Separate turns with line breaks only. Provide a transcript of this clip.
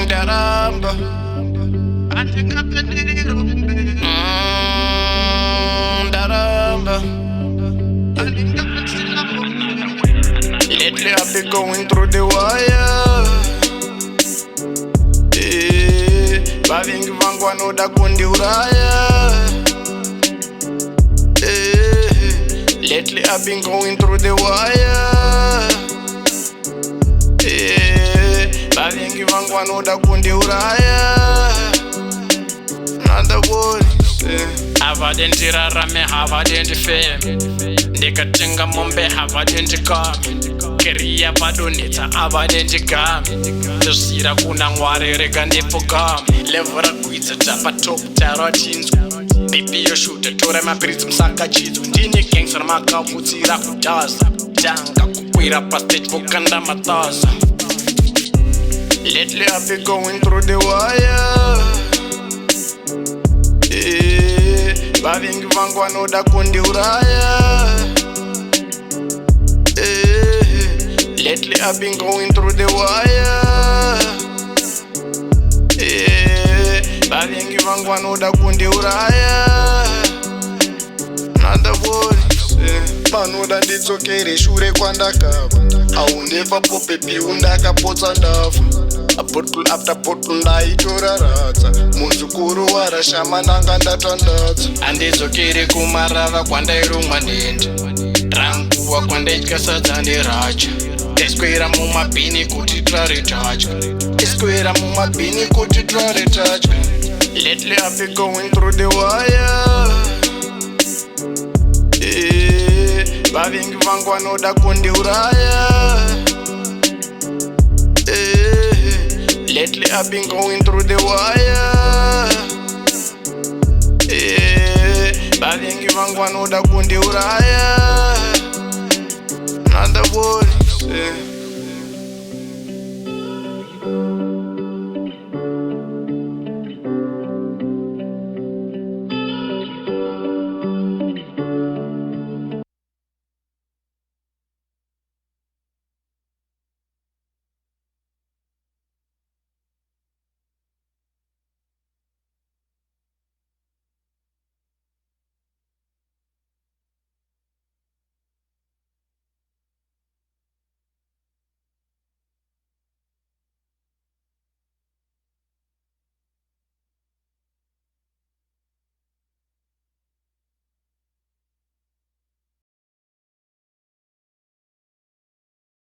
Daramba. Daramba. Lately I've been going through the wire. Vavingi vangu vanoda kundiuraya. Lately I've been going through the wire. Vavingi vangu vanoda kundiuraya. Nada worries.
Havadendirarame havadendifeme ndikatenga mombe havadendikame keriya vadonetsa avadendigame ndosvira kuna Mwari rega ndipfugame levo rakwidza tapatop taratinzwa bibi yoshuta tora mapiritsi musakachidzwa ndine gangsta ramakavutsira kudhaza tanga kukwira pastage vokanda mathaza.
Lately I've been going through the wire. Vavingi vangu vanoda kundiuraya. Lately I've been going through the wire. Vavingi vangu vanoda kundiuraya. Nada worries. Vanoda ndidzokere shure kwandakabva. Aundefa popepi undakapotsa ndafa. A bottle after bottle ndaitoraradza. Muzukuru warashama nanga ndatandadza.
Handidzokere kumarava kwandairumwa ndende ranguva kwandaitya sadza neracha ndiswera mumabhini kuti tiraretadya
Iskwera mumabhini kuti tiraretadya. Lately I've been going through the wire. Vavingi vangu vanoda kundiuraya. Lately I've been going through the wire. Vavingi vangu vanoda kundiuraya. Nada worries.